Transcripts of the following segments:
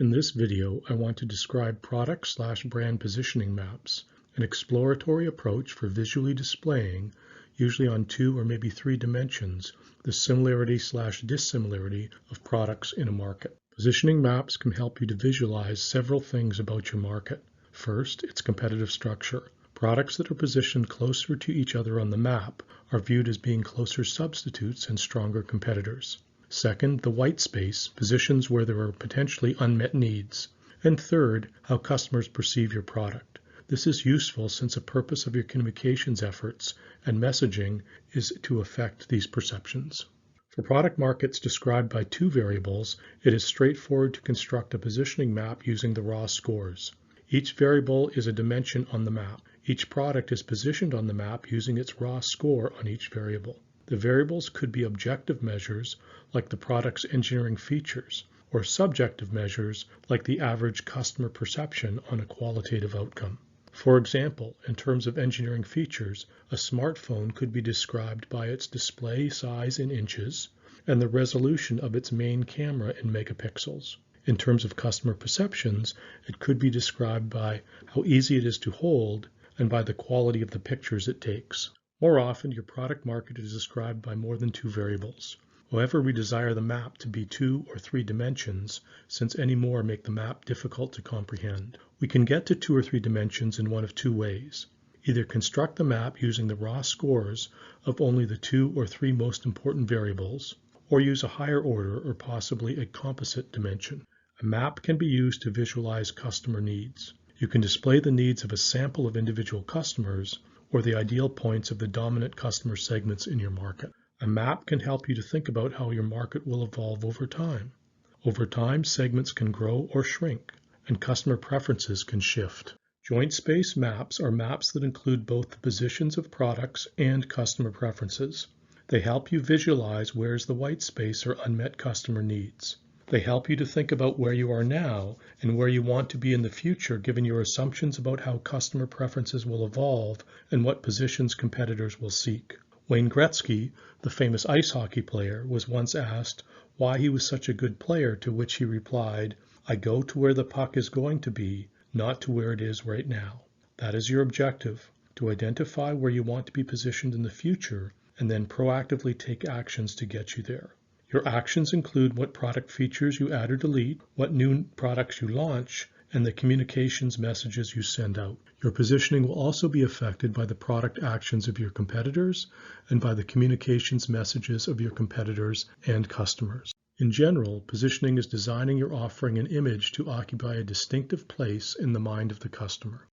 In this video, I want to describe product/brand positioning maps, an exploratory approach for visually displaying, usually on 2 or maybe 3 dimensions, the similarity/dissimilarity of products in a market. Positioning maps can help you to visualize several things about your market. First, its competitive structure. Products that are positioned closer to each other on the map are viewed as being closer substitutes and stronger competitors. Second, the white space, positions where there are potentially unmet needs. And third, how customers perceive your product. This is useful since a purpose of your communications efforts and messaging is to affect these perceptions. For product markets described by 2 variables, it is straightforward to construct a positioning map using the raw scores. Each variable is a dimension on the map. Each product is positioned on the map using its raw score on each variable. The variables could be objective measures, like the product's engineering features, or subjective measures, like the average customer perception on a qualitative outcome. For example, in terms of engineering features, a smartphone could be described by its display size in inches and the resolution of its main camera in megapixels. In terms of customer perceptions, it could be described by how easy it is to hold and by the quality of the pictures it takes. More often, your product market is described by more than 2 variables. However, we desire the map to be 2 or 3 dimensions, since any more make the map difficult to comprehend. We can get to 2 or 3 dimensions in one of 2 ways. Either construct the map using the raw scores of only the 2 or 3 most important variables, or use a higher order or possibly a composite dimension. A map can be used to visualize customer needs. You can display the needs of a sample of individual customers or the ideal points of the dominant customer segments in your market. A map can help you to think about how your market will evolve over time. Over time, segments can grow or shrink, and customer preferences can shift. Joint space maps are maps that include both the positions of products and customer preferences. They help you visualize where is the white space or unmet customer needs. They help you to think about where you are now and where you want to be in the future given your assumptions about how customer preferences will evolve and what positions competitors will seek. Wayne Gretzky, the famous ice hockey player, was once asked why he was such a good player, to which he replied, "I go to where the puck is going to be, not to where it is right now." That is your objective, to identify where you want to be positioned in the future and then proactively take actions to get you there. Your actions include what product features you add or delete, what new products you launch, and the communications messages you send out. Your positioning will also be affected by the product actions of your competitors and by the communications messages of your competitors and customers. In general, positioning is designing your offering and image to occupy a distinctive place in the mind of the customer.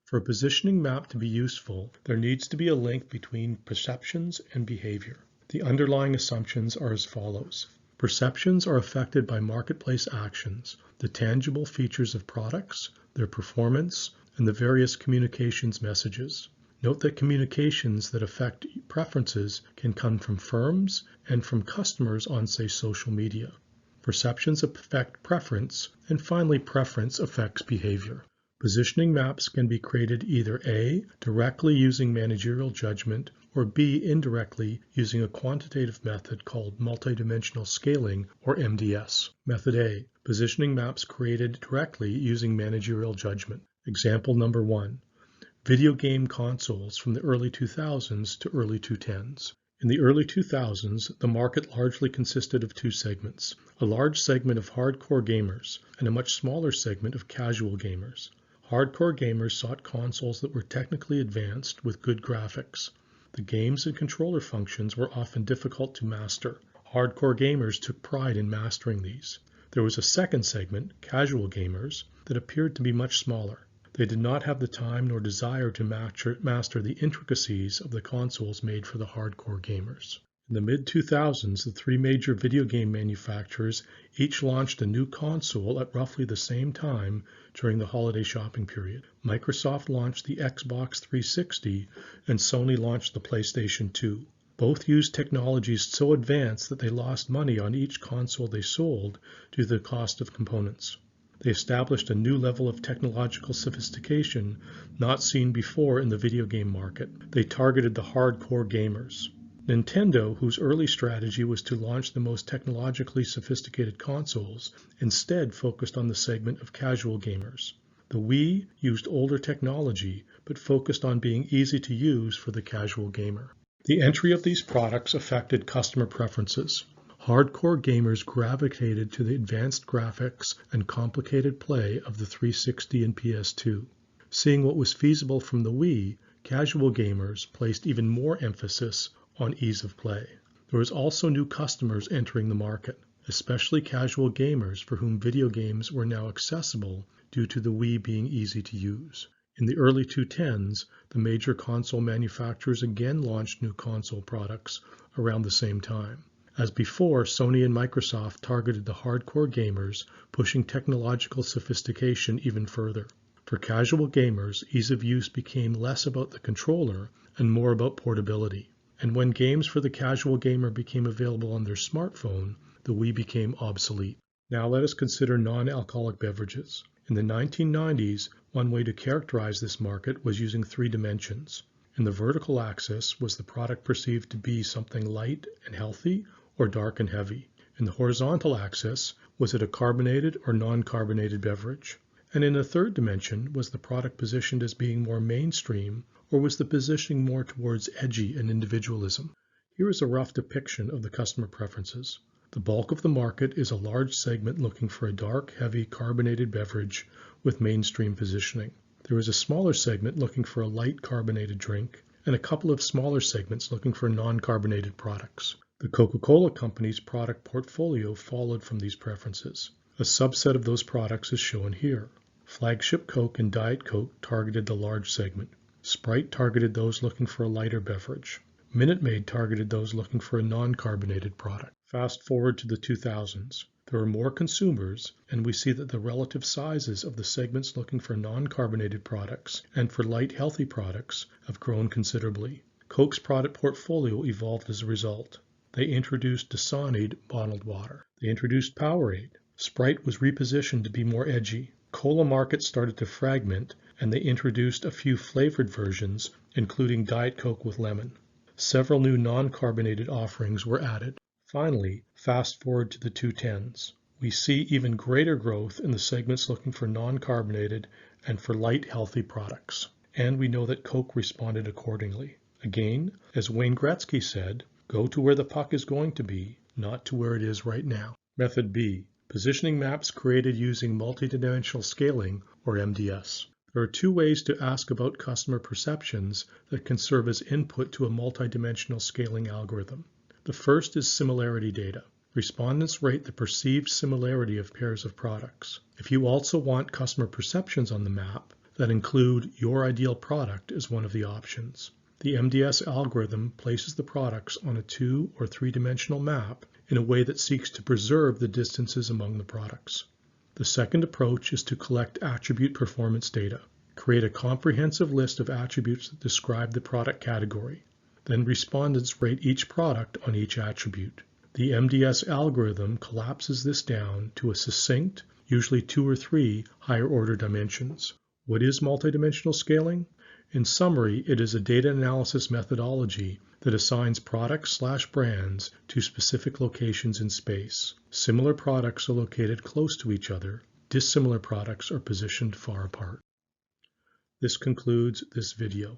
For a positioning map to be useful, there needs to be a link between perceptions and behavior. The underlying assumptions are as follows. Perceptions are affected by marketplace actions, the tangible features of products, their performance, and the various communications messages. Note that communications that affect preferences can come from firms and from customers on, say, social media. Perceptions affect preference, and finally, preference affects behavior. Positioning maps can be created either A, directly using managerial judgment, or B, indirectly using a quantitative method called multidimensional scaling, or MDS. Method A, positioning maps created directly using managerial judgment. Example number 1, video game consoles from the early 2000s to early 2010s. In the early 2000s, the market largely consisted of 2 segments, a large segment of hardcore gamers and a much smaller segment of casual gamers. Hardcore gamers sought consoles that were technically advanced with good graphics. The games and controller functions were often difficult to master. Hardcore gamers took pride in mastering these. There was a second segment, casual gamers, that appeared to be much smaller. They did not have the time nor desire to master the intricacies of the consoles made for the hardcore gamers. In the mid-2000s, the 3 major video game manufacturers each launched a new console at roughly the same time during the holiday shopping period. Microsoft launched the Xbox 360 and Sony launched the PlayStation 2. Both used technologies so advanced that they lost money on each console they sold due to the cost of components. They established a new level of technological sophistication not seen before in the video game market. They targeted the hardcore gamers. Nintendo, whose early strategy was to launch the most technologically sophisticated consoles, instead focused on the segment of casual gamers. The Wii used older technology, but focused on being easy to use for the casual gamer. The entry of these products affected customer preferences. Hardcore gamers gravitated to the advanced graphics and complicated play of the 360 and PS2. Seeing what was feasible from the Wii, casual gamers placed even more emphasis on ease of play. There was also new customers entering the market, especially casual gamers for whom video games were now accessible due to the Wii being easy to use. In the early 2010s, the major console manufacturers again launched new console products around the same time. As before, Sony and Microsoft targeted the hardcore gamers, pushing technological sophistication even further. For casual gamers, ease of use became less about the controller and more about portability. And when games for the casual gamer became available on their smartphone, the Wii became obsolete. Now let us consider non-alcoholic beverages. In the 1990s, one way to characterize this market was using 3 dimensions. In the vertical axis was the product perceived to be something light and healthy or dark and heavy. In the horizontal axis, was it a carbonated or non-carbonated beverage? And in the third dimension, was the product positioned as being more mainstream, or was the positioning more towards edgy and individualism? Here is a rough depiction of the customer preferences. The bulk of the market is a large segment looking for a dark, heavy, carbonated beverage with mainstream positioning. There is a smaller segment looking for a light carbonated drink, and a couple of smaller segments looking for non-carbonated products. The Coca-Cola Company's product portfolio followed from these preferences. A subset of those products is shown here. Flagship Coke and Diet Coke targeted the large segment. Sprite targeted those looking for a lighter beverage. Minute Maid targeted those looking for a non-carbonated product. Fast forward to the 2000s. There are more consumers, and we see that the relative sizes of the segments looking for non-carbonated products and for light, healthy products have grown considerably. Coke's product portfolio evolved as a result. They introduced Dasani bottled water. They introduced Powerade. Sprite was repositioned to be more edgy. Cola markets started to fragment, and they introduced a few flavored versions, including Diet Coke with lemon. Several new non-carbonated offerings were added. Finally, fast forward to the 2010s. We see even greater growth in the segments looking for non-carbonated and for light, healthy products. And we know that Coke responded accordingly. Again, as Wayne Gretzky said, go to where the puck is going to be, not to where it is right now. Method B, positioning maps created using multidimensional scaling, or MDS. There are 2 ways to ask about customer perceptions that can serve as input to a multidimensional scaling algorithm. The first is similarity data. Respondents rate the perceived similarity of pairs of products. If you also want customer perceptions on the map that include your ideal product as one of the options. The MDS algorithm places the products on a 2- or 3-dimensional map in a way that seeks to preserve the distances among the products. The second approach is to collect attribute performance data. Create a comprehensive list of attributes that describe the product category. Then respondents rate each product on each attribute. The MDS algorithm collapses this down to a succinct, usually 2 or 3 higher order dimensions. What is multidimensional scaling? In summary, it is a data analysis methodology that assigns products/brands to specific locations in space. Similar products are located close to each other. Dissimilar products are positioned far apart. This concludes this video.